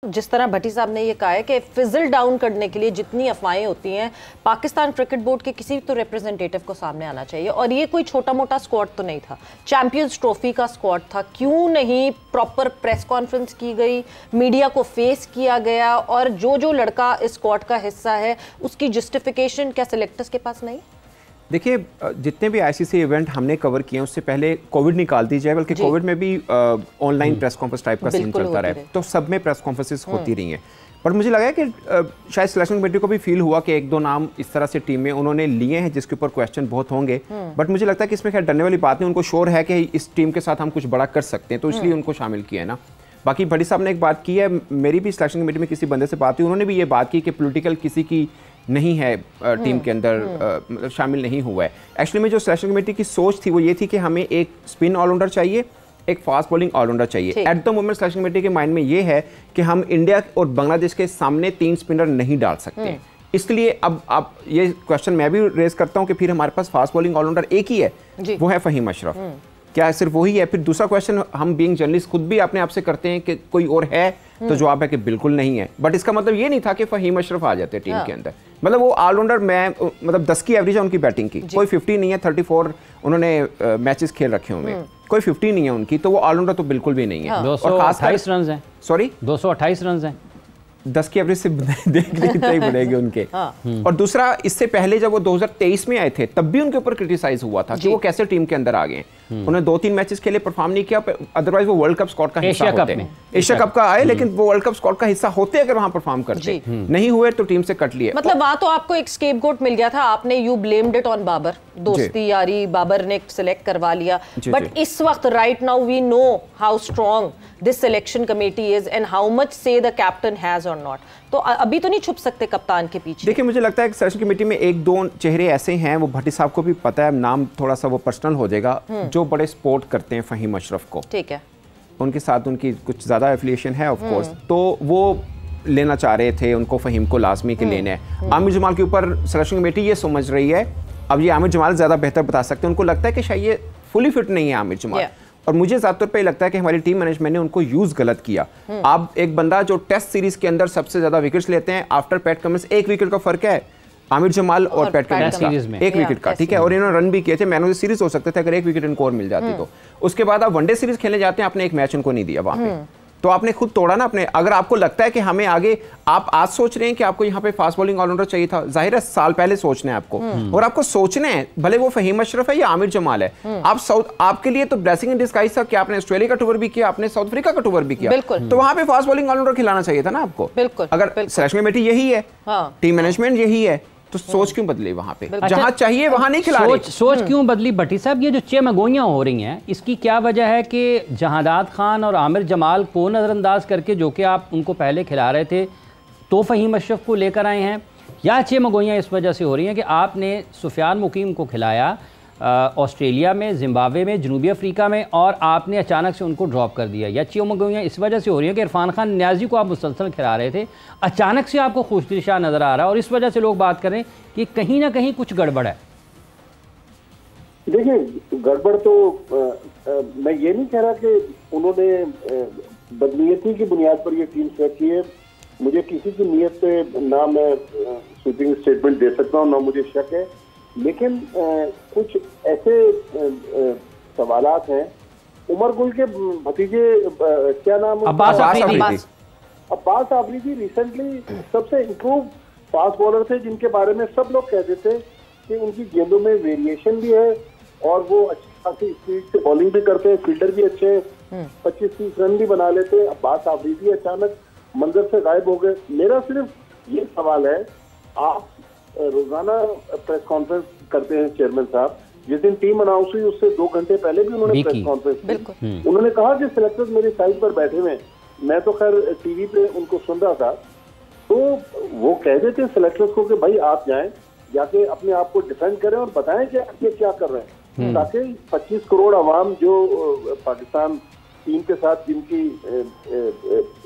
जिस तरह भट्टी साहब ने ये कहा है कि फिजल डाउन करने के लिए जितनी अफवाहें होती हैं पाकिस्तान क्रिकेट बोर्ड के किसी तो रिप्रेजेंटेटिव को सामने आना चाहिए। और ये कोई छोटा मोटा स्क्वाड तो नहीं था, चैंपियंस ट्रॉफी का स्क्वाड था। क्यों नहीं प्रॉपर प्रेस कॉन्फ्रेंस की गई, मीडिया को फेस किया गया, और जो जो लड़का इस स्क्वाड का हिस्सा है उसकी जस्टिफिकेशन क्या सिलेक्टर्स के पास नहीं? देखिए, जितने भी आईसीसी इवेंट हमने कवर किए उससे पहले कोविड निकाल दी जाए, बल्कि कोविड में भी ऑनलाइन प्रेस कॉन्फ्रेंस टाइप का सीन चलता रहा, तो सब में प्रेस कॉन्फ्रेंसेस होती रही हैं। पर मुझे लगा कि शायद सिलेक्शन कमेटी को भी फील हुआ कि एक दो नाम इस तरह से टीम में उन्होंने लिए हैं जिसके ऊपर क्वेश्चन बहुत होंगे, बट मुझे लगता है कि इसमें खैर डरने वाली बात नहीं। उनको श्योर है कि इस टीम के साथ हम कुछ बड़ा कर सकते हैं, तो इसलिए उनको शामिल किया है ना। बाकी भट्टी साहब ने एक बात की है, मेरी भी सिलेक्शन कमेटी में किसी बंदे से बात हुई, उन्होंने भी ये बात की कि पॉलिटिकल किसी की नहीं है टीम के अंदर, मतलब शामिल नहीं हुआ है। एक्चुअली में जो सिलेक्शन कमेटी की सोच थी वो ये थी कि हमें एक स्पिन ऑलराउंडर चाहिए, एक फास्ट बॉलिंग ऑलराउंडर चाहिए। At the moment selection committee के माइंड में ये है कि हम इंडिया और बांग्लादेश के सामने 3 स्पिनर नहीं डाल सकते। इसलिए अब ये क्वेश्चन मैं भी रेज करता हूं कि फिर हमारे पास फास्ट बॉलिंग ऑलराउंडर एक ही है, वो है फहीम अशरफ। क्या सिर्फ वही है? फिर दूसरा क्वेश्चन हम बीइंग जर्नलिस्ट खुद भी अपने आप से करते हैं कि कोई और है, तो जवाब है कि बिल्कुल नहीं है। बट इसका मतलब ये नहीं था कि फहीम अशरफ आ जाते टीम के अंदर। मतलब वो ऑलराउंडर, मैं मतलब 10 की एवरेज है उनकी बैटिंग की, कोई 50 नहीं है, 34 उन्होंने मैचेस खेल रखे हुए, कोई 50 नहीं है उनकी, तो वो ऑलराउंडर तो बिल्कुल भी नहीं है। 228 रन हैं, सॉरी 228 रन हैं, 10 की एवरेज से देखते ही बढ़ेगी उनके। और दूसरा, इससे पहले जब वो 2023 में आए थे तब भी उनके ऊपर क्रिटिसाइज हुआ था कि वो कैसे टीम के अंदर आ गए। उन्होंने 2-3 मैचेस खेले, परफॉर्म नहीं किया, अदरवाइज वो वर्ल्ड कप स्क्वाड का हिस्सा होते। एशिया कप का आए, लेकिन वो वर्ल्ड कप स्क्वाड का हिस्सा होते अगर वहां परफॉर्म करते। नहीं हुए तो टीम से कट लिए। मतलब वहां तो आपको एक स्केपगोट मिल गया था, आपने you blamed it on Babar, दोस्ती यारी बाबर ने सिलेक्ट करवा लिया। बट इस वक्त right now we know how strong this selection committee is and how much say the captain has और नॉट। तो अभी तो नहीं छुप सकते कप्तान के पीछे। देखिए, मुझे लगता है कि सिलेक्शन कमेटी में एक दो चेहरे ऐसे हैं, वो भट्टी साहब को भी पता है, नाम थोड़ा सा वो पर्सनल हो जाएगा, जो बड़े सपोर्ट करते हैं फहीम अशरफ को। ठीक है, उनके साथ उनकी कुछ ज्यादा एफिलिएशन है ऑफ कोर्स, तो वो लेना चाह रहे थे, उनको फहीम को लाजमी के लेना है। आमिर जमाल के ऊपर सिलेक्शन कमेटी ये समझ रही है, अब ये आमिर जमाल ज्यादा बेहतर बता सकते हैं, उनको लगता है कि शायद ये फुली फिट नहीं है आमिर जमाल। और मुझे ज़्यादा तौर पे लगता है कि हमारी टीम मैनेजमेंट ने उनको यूज गलत किया। आप एक बंदा जो टेस्ट सीरीज के अंदर सबसे ज्यादा विकेट्स लेते हैं, आफ्टर पैट कमिंस 1 विकेट का फर्क है आमिर जमाल और पैट कमिंस का, 1 विकेट का, ठीक है। और इन्होंने रन भी किए थे, मैन ऑफ द सीरीज हो सकते थे अगर 1 विकेट इनको और मिल जाती तो। उसके बाद आप वनडे सीरीज खेलने जाते हैं, आपने एक मैच उनको नहीं दिया वहां पे, तो आपने खुद तोड़ा ना अपने। अगर आपको लगता है कि हमें आगे, आप आज सोच रहे हैं कि आपको यहाँ पे फास्ट बॉलिंग ऑलराउंडर चाहिए था, जाहिर है साल पहले सोचना है आपको, और आपको सोचना है भले वो फहीम अशरफ है या आमिर जमाल है। आपके लिए तो ब्लेसिंग इन डिस्गाइज था कि आपने ऑस्ट्रेलिया का टूर भी किया, आपने साउथ अफ्रीका का टूर भी किया, तो वहां पे फास्ट बॉलिंग ऑलराउंडर खिलाना चाहिए था ना आपको। अगर सिलेक्शन कमेटी यही है, टीम मैनेजमेंट यही है, तो सोच क्यों बदली वहां पे? जहां चाहिए वहां नहीं खिला रहे। सोच क्यों बदली भट्टी साहब? ये जो चेमगोइयां हो रही हैं, इसकी क्या वजह है कि जहादात खान और आमिर जमाल को नज़रअंदाज करके, जो कि आप उनको पहले खिला रहे थे, तो फहीम अशरफ को लेकर आए हैं, या चेमगोइयां इस वजह से हो रही हैं कि आपने सुफियान मुकीम को खिलाया ऑस्ट्रेलिया में, जिम्बाब्वे में, जनूबी अफ्रीका में, और आपने अचानक से उनको ड्रॉप कर दिया? या चेमगोइयां इस वजह से हो रही हैं कि इरफान खान न्याजी को आप मुसलसल खिला रहे थे, अचानक से आपको खुशदिशा नज़र आ रहा है और इस वजह से लोग बात करें कि कहीं ना कहीं कुछ गड़बड़ है? देखिए, गड़बड़ तो मैं ये नहीं कह रहा कि उन्होंने बदनीयती की बुनियाद पर ये टीम सेलेक्ट की है। मुझे किसी की नीयत पे ना मैं स्वीपिंग स्टेटमेंट दे सकता हूँ, ना मुझे शक है, लेकिन कुछ ऐसे सवालात हैं। उमर गुल के भतीजे, क्या नाम, अब्बास आफरीदी रिसेंटली सबसे इम्प्रूव फास्ट बॉलर थे, जिनके बारे में सब लोग कहते थे कि उनकी गेंदों में वेरिएशन भी है और वो अच्छी खासी स्पीड से बॉलिंग भी करते हैं, फील्डर भी अच्छे, 25-30 रन भी बना लेते हैं। अब्बास आफरीदी अचानक मंजर से गायब हो गए। मेरा सिर्फ ये सवाल है, आप रोजाना प्रेस कॉन्फ्रेंस करते हैं चेयरमैन साहब, जिस दिन टीम अनाउंस हुई उससे 2 घंटे पहले भी उन्होंने प्रेस कॉन्फ्रेंस की। उन्होंने कहा कि सिलेक्टर्स मेरी साइड पर बैठे हुए, मैं तो खैर टीवी पे उनको सुन रहा था, तो वो कह देते हैं सिलेक्टर्स को कि भाई आप जाएं, जाके अपने आप को डिफेंड करें और बताएं कि आप ये क्या कर रहे हैं, ताकि 25 करोड़ अवाम जो पाकिस्तान टीम के साथ जिनकी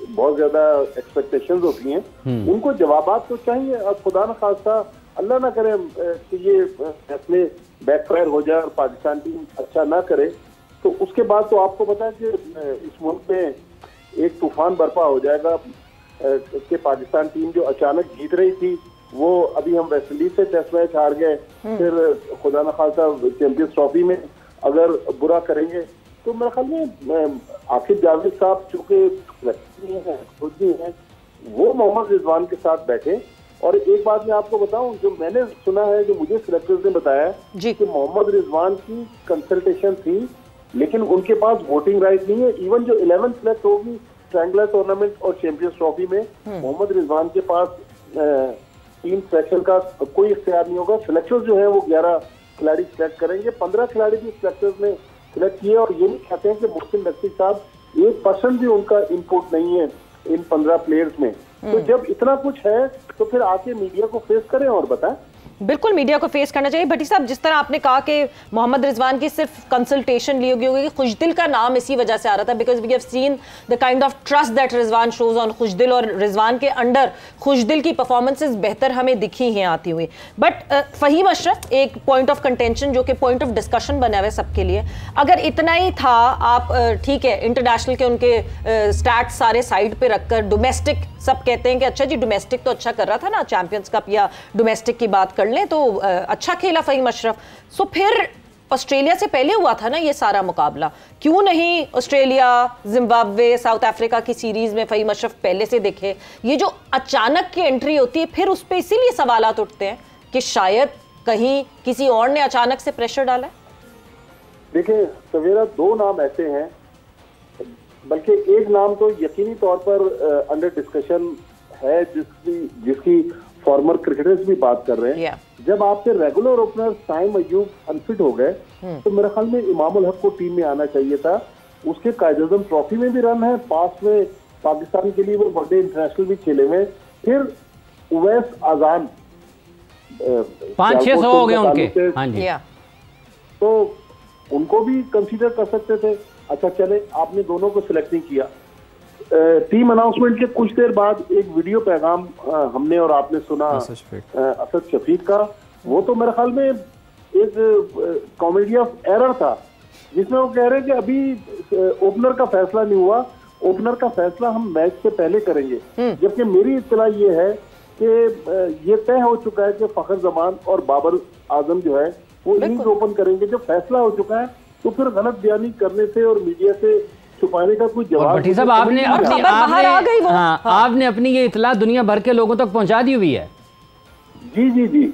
बहुत ज्यादा एक्सपेक्टेशंस होती हैं, उनको जवाबात तो चाहिए। और खुदा न खास्ता अल्लाह ना करे कि ये फैसले बैकफायर हो जाए और पाकिस्तान टीम अच्छा ना करे, तो उसके बाद तो आपको पता है कि इस मुल्क में एक तूफान बर्पा हो जाएगा। कि पाकिस्तान टीम जो अचानक जीत रही थी, वो अभी हम वेस्ट इंडीज से टेस्ट मैच हार गए, फिर खुदा न खासा चैंपियंस ट्रॉफी में अगर बुरा करेंगे तो मेरे ख्याल में आकिब जावेद साहब चूंकि खुद भी हैं, वो मोहम्मद रिजवान के साथ बैठे। और एक बात मैं आपको बताऊं, जो मैंने सुना है, जो मुझे सिलेक्टर्स ने बताया कि मोहम्मद रिजवान की कंसल्टेशन थी, लेकिन उनके पास वोटिंग राइट नहीं है। इवन जो 11 सेलेक्ट होगी ट्रायंगुलर टूर्नामेंट और चैंपियंस ट्रॉफी में, मोहम्मद रिजवान के पास टीम सिलेक्शन का कोई इख्तियार नहीं होगा। सिलेक्टर्स जो है वो 11 खिलाड़ी सिलेक्ट करेंगे, 15 खिलाड़ी भी सिलेक्टर्स ने सिलेक्ट किए, और ये नहीं कहते हैं कि मोहसिन नकवी साहब 1% भी उनका इनपुट नहीं है इन 15 प्लेयर्स में। तो जब इतना कुछ है तो फिर आके मीडिया को फेस करें और बताएं। बिल्कुल मीडिया को फेस करना चाहिए। भट्टी साहब, जिस तरह आपने कहा कि मोहम्मद रिजवान की सिर्फ कंसल्टेशन ली होगी, खुशदिल का नाम इसी वजह से आ रहा था, because we have seen the kind of trust that Rizwan shows on Khushdil, और रिजवान के अंडर खुशदिल की परफॉर्मेंसेस बेहतर हमें दिखी हैं आती हुई। बट फहीम अशरफ एक पॉइंट ऑफ कंटेंशन, जो कि पॉइंट ऑफ डिस्कशन बना हुआ है सबके लिए, अगर इतना ही था, आप ठीक है इंटरनेशनल के उनके स्टैट्स सारे साइड पे रखकर डोमेस्टिक, सब कहते हैं कि अच्छा जी डोमेस्टिक तो अच्छा कर रहा था ना, चैंपियंस कप या डोमेस्टिक की बात कर लें तो अच्छा खेला फहीम अशरफ। सो फिर ऑस्ट्रेलिया से पहले हुआ था ना ये सारा मुकाबला, क्यों नहीं ऑस्ट्रेलिया, जिम्बाब्वे, साउथ अफ्रीका की सीरीज में फहीम अशरफ पहले से दिखे? ये जो अचानक की एंट्री होती है, फिर उस पर इसीलिए सवालात उठते हैं कि शायद कहीं किसी और ने अचानक से प्रेशर डाला है। देखिए सवेरा, 2 नाम ऐसे हैं, बल्कि एक नाम तो यकीनी तौर पर अंडर डिस्कशन है, जिसकी फॉर्मर क्रिकेटर्स भी बात कर रहे हैं। जब आपके regular opener Saim Ayub unfit हो गए, तो मेरे ख्याल में इमाम उल हक को टीम में आना चाहिए था। उसके कायद-ए-आज़म ट्रॉफी में भी रन है, पास में पाकिस्तान के लिए वो वनडे इंटरनेशनल भी खेले हुए। फिर उवैस आजान 500-600 हो गए उनके, हाँ जी, तो उनको भी कंसीडर कर सकते थे। अच्छा चले, आपने दोनों को सिलेक्ट नहीं किया। टीम अनाउंसमेंट के कुछ देर बाद एक वीडियो पैगाम हमने और आपने सुना असद शफीक का। वो तो मेरे ख्याल में एक कॉमेडी ऑफ एरर था, जिसमें वो कह रहे हैं कि अभी ओपनर का फैसला नहीं हुआ, ओपनर का फैसला हम मैच से पहले करेंगे। जबकि मेरी इत्तला ये है कि ये तय हो चुका है कि फखर जमान और बाबर आजम जो है वो इनिंग्स ओपन करेंगे। जब फैसला हो चुका है तो फिर गलत बयानी करने से और मीडिया से छुपाने का कोई जवाब। भट्टी साहब, आपने अपनी ये इतला दुनिया भर के लोगों तक पहुंचा दी हुई है। जी जी जी,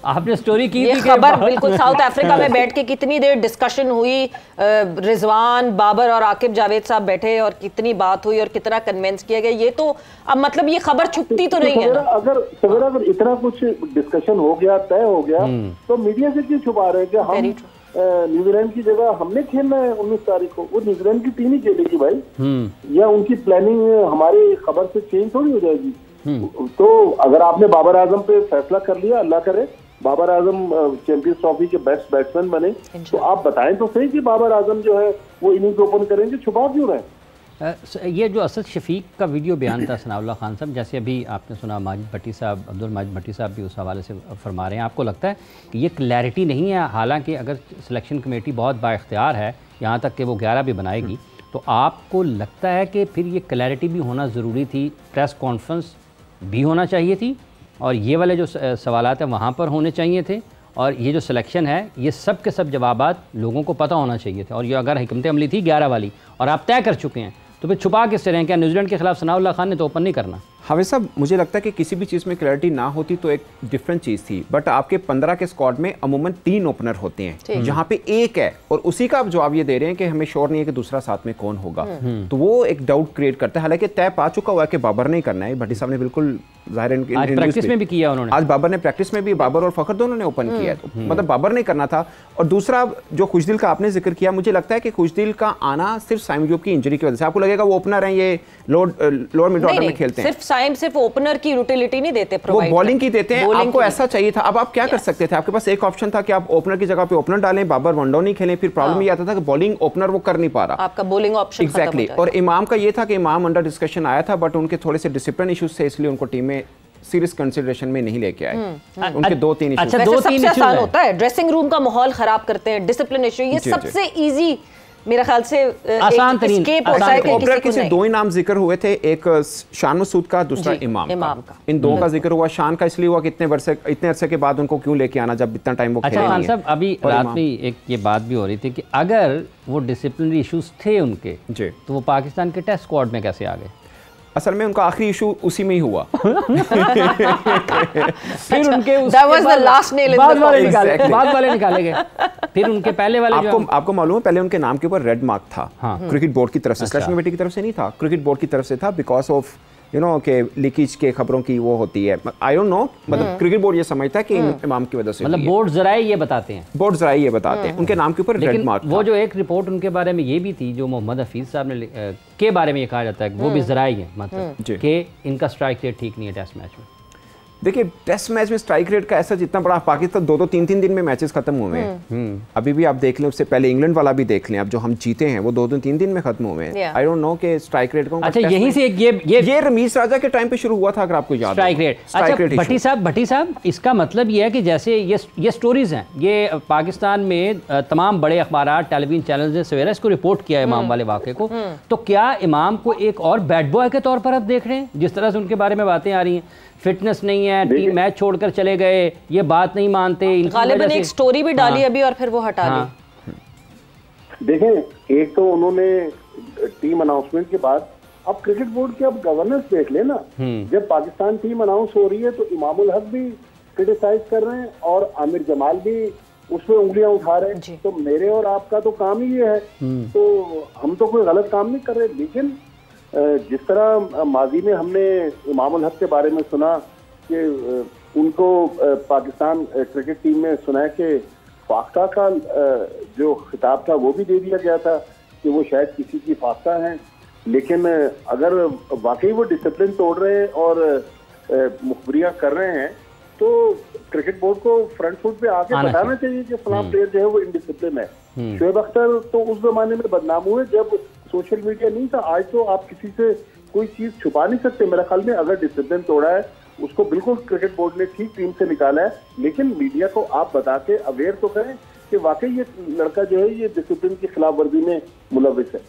आपने स्टोरी की ये खबर बिल्कुल साउथ अफ्रीका में बैठ के कितनी देर डिस्कशन हुई, रिजवान, बाबर और आकिब जावेद साहब बैठे और कितनी बात हुई और कितना कन्विंस किया गया, ये तो अब मतलब ये खबर छुपती तो नहीं है ना। अगर इतना कुछ डिस्कशन हो गया, तय हो गया, तो मीडिया से क्यों छुपा रहे हैं कि हम न्यूजीलैंड की जगह हमने खेलना है 19 तारीख को? वो न्यूजीलैंड की टीम ही खेलेगी भाई, या उनकी प्लानिंग हमारी खबर से चेंज थोड़ी हो जाएगी। तो अगर आपने बाबर आजम पे फैसला कर लिया, अल्लाह करे बाबर आजम चैंपियंस ट्रॉफी के बेस्ट बैट्समैन बने, तो आप बताएं तो सही कि बाबर आजम जो है वो इनिंग्स ओपन करेंगे, छुपा क्यों रहे? ये जो असद शफीक का वीडियो बयान था सनाउल्लाह खान साहब, जैसे अभी आपने सुना माजिद भट्टी साहब, अब्दुल माजिद भट्टी साहब भी उस हवाले से फरमा रहे हैं, आपको लगता है कि ये क्लैरिटी नहीं है? हालांकि अगर सिलेक्शन कमेटी बहुत बाइख्तियार है, यहाँ तक कि वो 11 भी बनाएगी, तो आपको लगता है कि फिर ये क्लैरिटी भी होना ज़रूरी थी, प्रेस कॉन्फ्रेंस भी होना चाहिए थी, और ये वाले जो सवालात हैं वहाँ पर होने चाहिए थे, और ये जो सिलेक्शन है ये सब के सब जवाबात लोगों को पता होना चाहिए थे। और ये अगर हिकमत अमली थी 11 वाली और आप तय कर चुके हैं, तो फिर छुपा किस तरह? क्या न्यूजीलैंड के खिलाफ सनाउल्लाह खान ने तो ओपन नहीं करना? हाफिज़ साहब, मुझे लगता है कि किसी भी चीज़ में क्लैरिटी ना होती तो एक डिफरेंट चीज़ थी, बट आपके 15 के स्क्वाड में अमूमन 3 ओपनर होते हैं, जहाँ पे एक है और उसी का आप जवाब ये दे रहे हैं कि हमें श्योर नहीं है कि दूसरा साथ में कौन होगा, तो वो एक डाउट क्रिएट करता है। हालांकि तय पा चुका हुआ है कि बाबर नहीं करना है, भट्टी साहब ने बिल्कुल आज प्रैक्टिस में भी किया उन्होंने, आज बाबर ने प्रैक्टिस में भी, बाबर और फखर दोनों ने ओपन किया है, तो मतलब बाबर नहीं करना था। और दूसरा जो खुशदिल का आपने जिक्र किया, मुझे लगता है कि खुशदिल का आना सिर्फ साइम अयूब की इंजरी की वजह से, आपको लगेगा वो ओपनर है, ये लोअर मिड ऑर्डर में खेलते हैं, सिर्फ साइम सिर्फ ओपनर की यूटिलिटी नहीं देते, वो बॉलिंग की देते हैं, आपको ऐसा चाहिए था। अब आप क्या कर सकते थे? आपके पास एक ऑप्शन था कि आप ओपनर की जगह पे ओपनर डालें, बाबर वन डाउन नहीं खेलें, फिर प्रॉब्लम ये आता था कि बॉलिंग ओपनर वो कर नहीं पा रहा, आपका बॉलिंग ऑप्शन एग्जैक्टली। और इमाम का ये था कि इमाम अंडर डिस्कशन आया था, बट उनके थोड़े से डिसिप्लिन इश्यूज थे, इसलिए उनको टीम में सीरियस कंसिडरेशन में नहीं लेके आए। उनके 2-3 इश्यूज। सबसे आसान होता है, ड्रेसिंग रूम का माहौल खराब करते हैं, डिसिप्लिन इशू, ये सबसे इजी मेरा ख्याल से आसान तरीन ओपनर के से 2 ही नाम जिक्र हुए थे, एक शान मसूद का, दूसरा इमाम का। इन 2 का जिक्र हुआ। शान का इसलिए हुआ कि इतने अरसे के बाद उनको क्यों लेके आना जब इतना टाइम वो खेले नहीं है। खान साहब, अभी रात में एक ये बात भी हो रही थी कि अगर वो डिसिप्लिनरी इश्यूज थे उनके जी, तो वो पाकिस्तान के टेस्ट स्क्वाड में कैसे आ गए? असल में उनका आखिरी इशू उसी में ही हुआ। फिर उनके बाद वाले निकाले गए। फिर उनके पहले वाले आपको मालूम है, पहले उनके नाम के ऊपर रेड मार्क था। हाँ। क्रिकेट बोर्ड की तरफ से, सिलेक्शन कमेटी की तरफ से नहीं था, क्रिकेट बोर्ड की तरफ से था, बिकॉज ऑफ के लीकेज के खबरों की वो होती है। आई डोंट नो, मतलब क्रिकेट बोर्ड ये समझता है कि इमाम की वजह से, मतलब बोर्ड जराए ये बताते हैं, उनके नाम के ऊपर रेड मार्क। वो जो एक रिपोर्ट उनके बारे में ये भी थी, जो मोहम्मद हफीज साहब ने के बारे में ये कहा जाता है वो भी जराए है, मतलब कि इनका स्ट्राइक रेट ठीक नहीं है टेस्ट मैच में। देखिए, टेस्ट मैच में स्ट्राइक रेट का ऐसा जितना बड़ा, पाकिस्तान 2-2 3-3 दिन में मैचेस खत्म हुए हैं। अभी भी आप देख लें, उससे पहले इंग्लैंड वाला भी देख लें, अब जो हम जीते हैं वो 2-2 3 दिन में खत्म हुए हैं। आई डोंट नो कि स्ट्राइक रेट को। अच्छा, यहीं से ये रमीज राजा के टाइम पे शुरू हुआ था, अगर आपको याद स्ट्राइक रेट। अच्छा भट्टी साहब, इसका मतलब ये है कि जैसे ये स्टोरीज हैं, ये पाकिस्तान में तमाम बड़े अखबार, टेलीविजन चैनल ने सवेरा इसको रिपोर्ट किया है इमाम वाले वाक़े को, तो क्या इमाम को एक और बैड बॉय के तौर पर आप देख रहे हैं? जिस तरह से उनके बारे में बातें आ रही हैं, फिटनेस नहीं है, टीम मैच छोड़कर चले गए, ये बात नहीं मानते, गालिबन एक स्टोरी भी डाली अभी और फिर वो हटा ली। देखें, एक तो उन्होंने टीम अनाउंसमेंट के बाद, अब क्रिकेट बोर्ड के अब गवर्नेंस देख लेना, जब पाकिस्तान टीम अनाउंस हो रही है तो इमामुल हक भी क्रिटिसाइज कर रहे हैं और आमिर जमाल भी उसमें उंगलियां उठा रहे हैं। तो मेरे और आपका तो काम ही ये है, तो हम तो कोई गलत काम नहीं कर रहे। लेकिन जिस तरह माजी में हमने इमामुल हक के बारे में सुना कि उनको पाकिस्तान क्रिकेट टीम में सुना है कि फाख्ता का जो खिताब था वो भी दे दिया गया था कि वो शायद किसी की फाख्ता हैं, लेकिन अगर वाकई वो डिसिप्लिन तोड़ रहे हैं और मुखबरियां कर रहे हैं तो क्रिकेट बोर्ड को फ्रंट फुट पे आके बताना चाहिए कि फलां प्लेयर जो है वो इनडिसिप्लिन है। शोएब अख्तर तो उस जमाने में बदनाम हुए जब सोशल मीडिया नहीं था। आज तो आप किसी से कोई चीज छुपा नहीं सकते। मेरे ख्याल में अगर डिसिप्लिन तोड़ा है उसको बिल्कुल क्रिकेट बोर्ड ने ठीक टीम से निकाला है, लेकिन मीडिया को आप बता के अवेयर तो करें कि वाकई ये लड़का जो है ये डिसिप्लिन की खिलाफ वर्जी में मुलविस है।